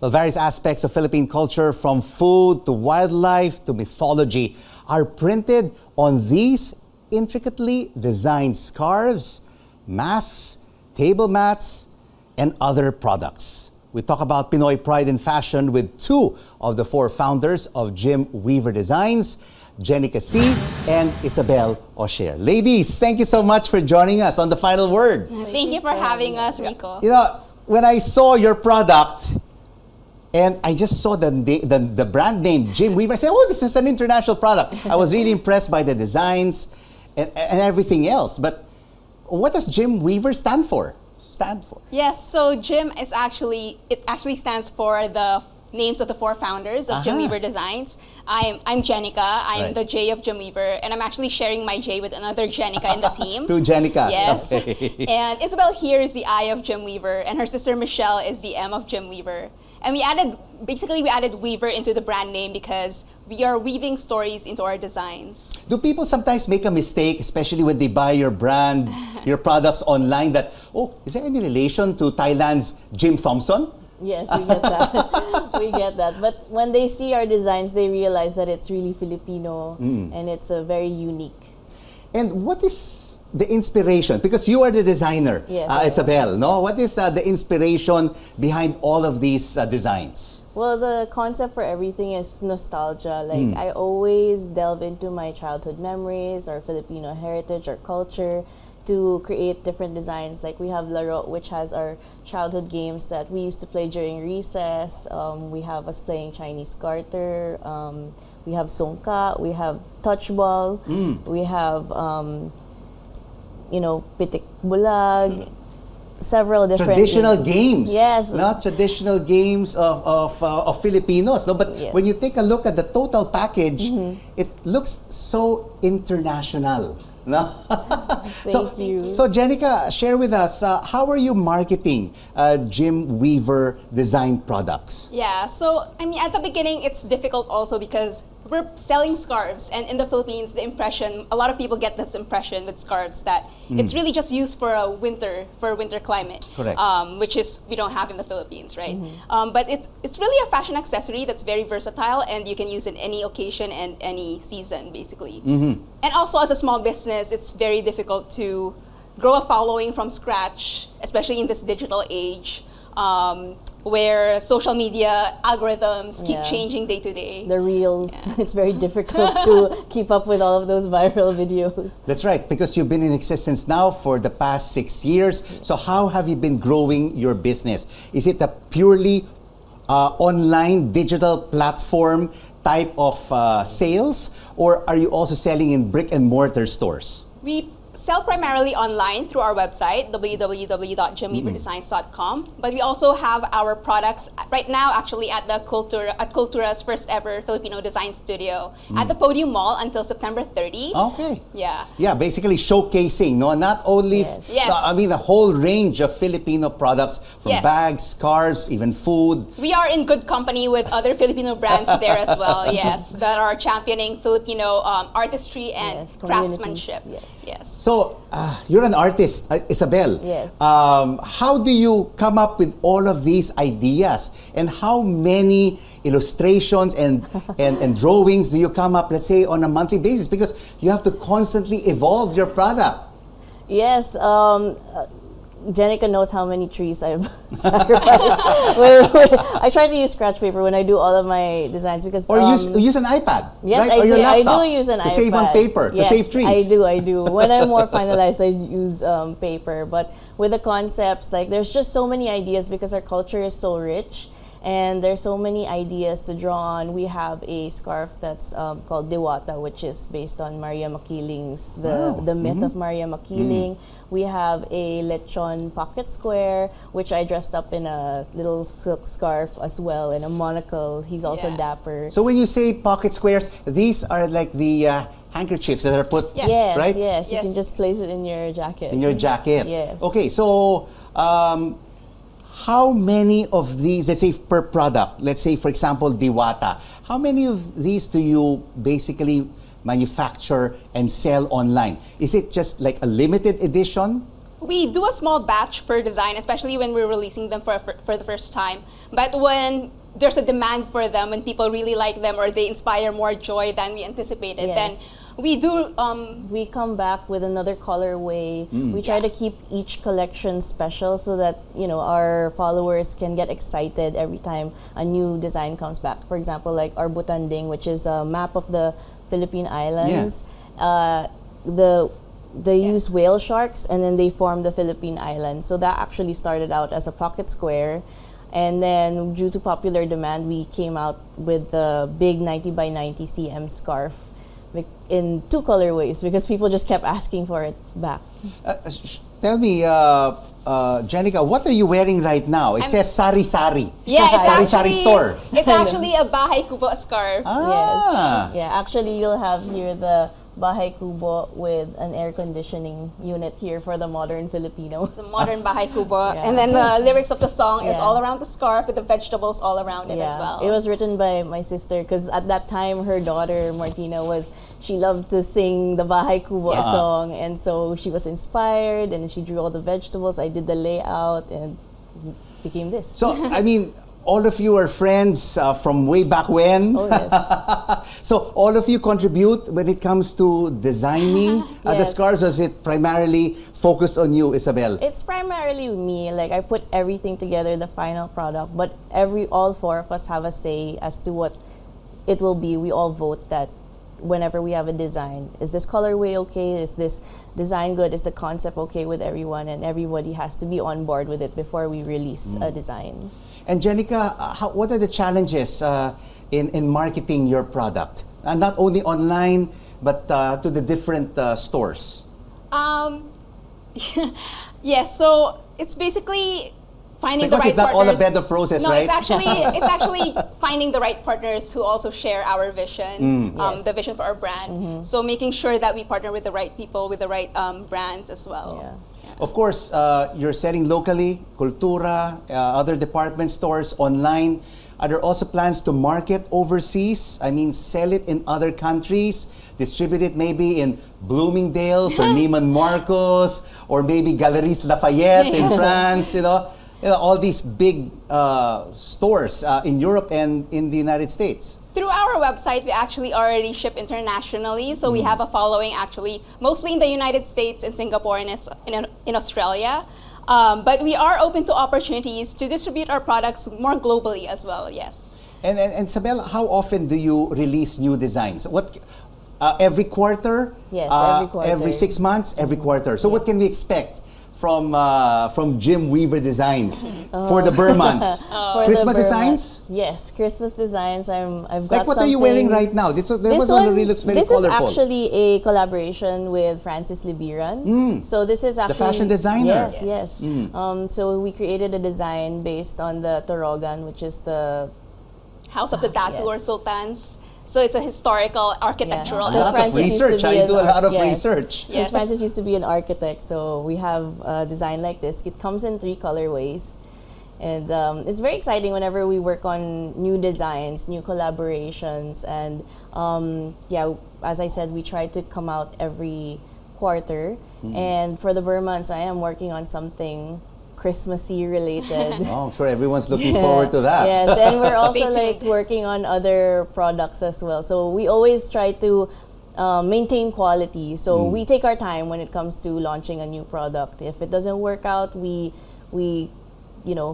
Well, various aspects of Philippine culture, from food to wildlife to mythology, are printed on these intricately designed scarves, masks, table mats, and other products. We talk about Pinoy pride in fashion with two of the four founders of Jim Weaver Designs, Jenica and Isabelle Ocier. Ladies, thank you so much for joining us on The Final Word. Thank you for having us, Rico. You know, when I saw your product, and I just saw the brand name Jim Weaver, I said, oh, this is an international product. I was really impressed by the designs and everything else. But what does Jim Weaver stand for? Yes, so Jim is actually stands for the names of the four founders of Jim Weaver Designs. I'm Jenica, I'm the J of Jim Weaver, and I'm actually sharing my J with another Jenica in the team. Two Jenicas. Yes. Okay. And Isabelle here is the I of Jim Weaver, and her sister Michelle is the M of Jim Weaver. And we added Weaver into the brand name because we are weaving stories into our designs. Do people sometimes make a mistake, especially when they buy your brand, your products online, that, oh, is there any relation to Thailand's Jim Thompson? Yes, we get that. We get that. But when they see our designs, they realize that it's really Filipino and it's very unique. And what is the inspiration? Because you are the designer, yes, Isabelle, no? What is the inspiration behind all of these designs? Well, the concept for everything is nostalgia. Like, I always delve into my childhood memories or Filipino heritage or culture to create different designs. Like, we have Laro, which has our childhood games that we used to play during recess. We have us playing Chinese garter. We have songka. We have touchball. We have, pitik bulag. Several different traditional games. Yes. Not traditional games of Filipinos. No, but when you take a look at the total package, it looks so international. No? Thank you. So Jenica, share with us, how are you marketing Jim Weaver design products? Yeah, so I mean, at the beginning, it's difficult also because we're selling scarves, and in the Philippines, a lot of people get this impression with scarves that it's really just used for a winter climate. Correct. Which is we don't have in the Philippines, right? But it's really a fashion accessory that's very versatile, and you can use in any occasion and any season, basically. And also, as a small business, it's very difficult to grow a following from scratch, especially in this digital age. Where social media algorithms keep changing day to day. The reels, it's very difficult to keep up with all of those viral videos. That's right, because you've been in existence now for the past 6 years. So how have you been growing your business? Is it a purely online digital platform type of sales, or are you also selling in brick and mortar stores? We sell primarily online through our website, www.jimweaverdesigns.com. But we also have our products right now actually at Cultura's first ever Filipino design studio at the Podium Mall until September 30. Okay. Yeah. Yeah, basically showcasing, no, not only I mean the whole range of Filipino products, from bags, scarves, even food. We are in good company with other Filipino brands there as well, that are championing Filipino artistry and craftsmanship. Yes. So, you're an artist, Isabelle. Yes. How do you come up with all of these ideas? And how many illustrations and drawings do you come up, let's say, on a monthly basis? Because you have to constantly evolve your product. Yes. Jenica knows how many trees I've sacrificed. I try to use scratch paper when I do all of my designs because or use an iPad. Yes, right? I do use an iPad to save on paper, yes, to save trees. I do. When I'm more finalized, I use paper. But with the concepts, like there's just so many ideas because our culture is so rich. And there's so many ideas to draw on. We have a scarf that's called Diwata, which is based on Maria Makiling's, the myth of Maria Makiling. We have a lechon pocket square, which I dressed up in a little silk scarf as well, and a monocle. He's also dapper. So when you say pocket squares, these are like the handkerchiefs that are put, right? Yes, you can just place it in your jacket. In your jacket. Yes. Okay, so how many of these, let's say per product, let's say for example Diwata, how many of these do you basically manufacture and sell online? Is it just like a limited edition? We do a small batch per design, especially when we're releasing them for the first time. But when there's a demand for them, when people really like them or they inspire more joy than we anticipated, Yes. then we do. We come back with another colorway. We try to keep each collection special so that our followers can get excited every time a new design comes back. For example, like our Butanding, which is a map of the Philippine Islands. They use whale sharks and then they form the Philippine Islands. So that actually started out as a pocket square. And then due to popular demand, we came out with the big 90 by 90 cm scarf in 2 colorways because people just kept asking for it back. Tell me, Jenica, what are you wearing right now? It says Sari Sari. Yeah, it's Sari actually Sari store. It's actually a Bahay Kubo scarf. Ah. Yes. Yeah, actually you'll have here the Bahay Kubo with an air conditioning unit here for the modern Filipino. The modern Bahay Kubo. Yeah. And then the lyrics of the song is Yeah. all around the scarf with the vegetables all around it as well. It was written by my sister because at that time her daughter Martina she loved to sing the Bahay Kubo Yeah. song, and so she was inspired and she drew all the vegetables. I did the layout and became this. So, I mean, all of you are friends from way back when. Oh, yes. So, all of you contribute when it comes to designing the Yes. scarves, or is it primarily focused on you, Isabelle? It's primarily me. Like I put everything together, the final product, but all 4 of us have a say as to what it will be. We all vote that whenever we have a design, is this colorway okay? Is this design good? Is the concept okay with everyone? And everybody has to be on board with it before we release a design. And Jenica, what are the challenges in marketing your product? Not only online, but to the different stores. Yes, so it's basically finding Because the right it's not partners. all a bed of roses, no, right? it's actually finding the right partners who also share our vision, Yes. the vision for our brand. So making sure that we partner with the right people, with the right brands as well. Yeah. Of course, you're selling locally, Cultura, other department stores, online. Are there also plans to market overseas? I mean, sell it in other countries, distribute it maybe in Bloomingdale's or Neiman Marcos, or maybe Galeries Lafayette in France, all these big stores in Europe and in the United States. Through our website, we actually already ship internationally. So we have a following actually, mostly in the United States and Singapore and in Australia. But we are open to opportunities to distribute our products more globally as well, yes. And Isabelle, how often do you release new designs? Every quarter? Yes, every quarter. Every 6 months? Every quarter. So what can we expect from Jim Weaver Designs for the Burr months? For Christmas the Burr designs? months. Yes, Christmas designs. I've got Like what are you wearing right now? This one really looks very colorful. This is actually a collaboration with Francis Libiran. So this is actually fashion designer. Yes. So we created a design based on the Torogan, which is the House of the Datu Yes. or Sultans. So it's a historical architectural Yeah. A lot of Francis used to research. be I do a lot of yes. research. Yes. Francis used to be an architect, so we have a design like this. It comes in 3 colorways. And it's very exciting whenever we work on new designs, new collaborations. And as I said, we try to come out every quarter. And for the Burr months, I am working on something Christmassy related. Oh, I'm sure everyone's looking forward to that. Yes, and we're also Stay tuned. working on other products as well. So we always try to maintain quality. So we take our time when it comes to launching a new product. If it doesn't work out, we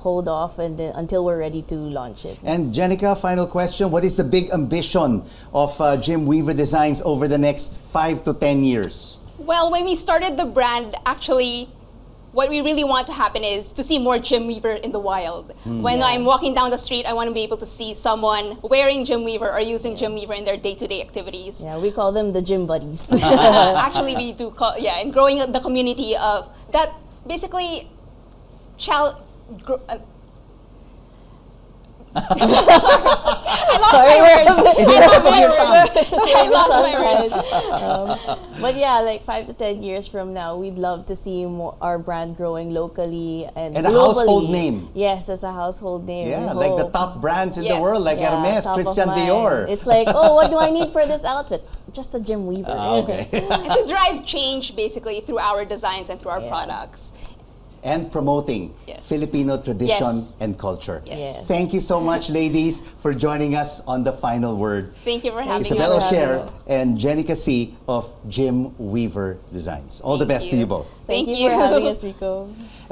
hold off until we're ready to launch it. And Jenica, final question. What is the big ambition of Jim Weaver Designs over the next 5 to 10 years? Well, when we started the brand, actually, what we really want to happen is to see more Jim Weaver in the wild. When I'm walking down the street, I want to be able to see someone wearing Jim Weaver or using Jim Weaver in their day-to-day activities. Yeah, we call them the gym buddies. Actually, we do call, and growing the community of that basically I lost Sorry, I lost my words. But yeah, like 5 to 10 years from now, we'd love to see our brand growing locally and a globally. household name. Yes, as a household name. Yeah, we like the hope. top brands in the Yes. world, like Yeah, Hermes, top of Christian mind. Dior. It's like, oh, what do I need for this outfit? just a gym weaver. Okay. And to drive change basically through our designs and through our products. And promoting Yes. Filipino tradition Yes. and culture. Yes. Thank you so much, ladies, for joining us on The Final Word. Thank you for having Isabelle us. Ocier and Jenica C. of Jim Weaver Designs. All the Thank best to you. you both. Thank you for having us, Rico.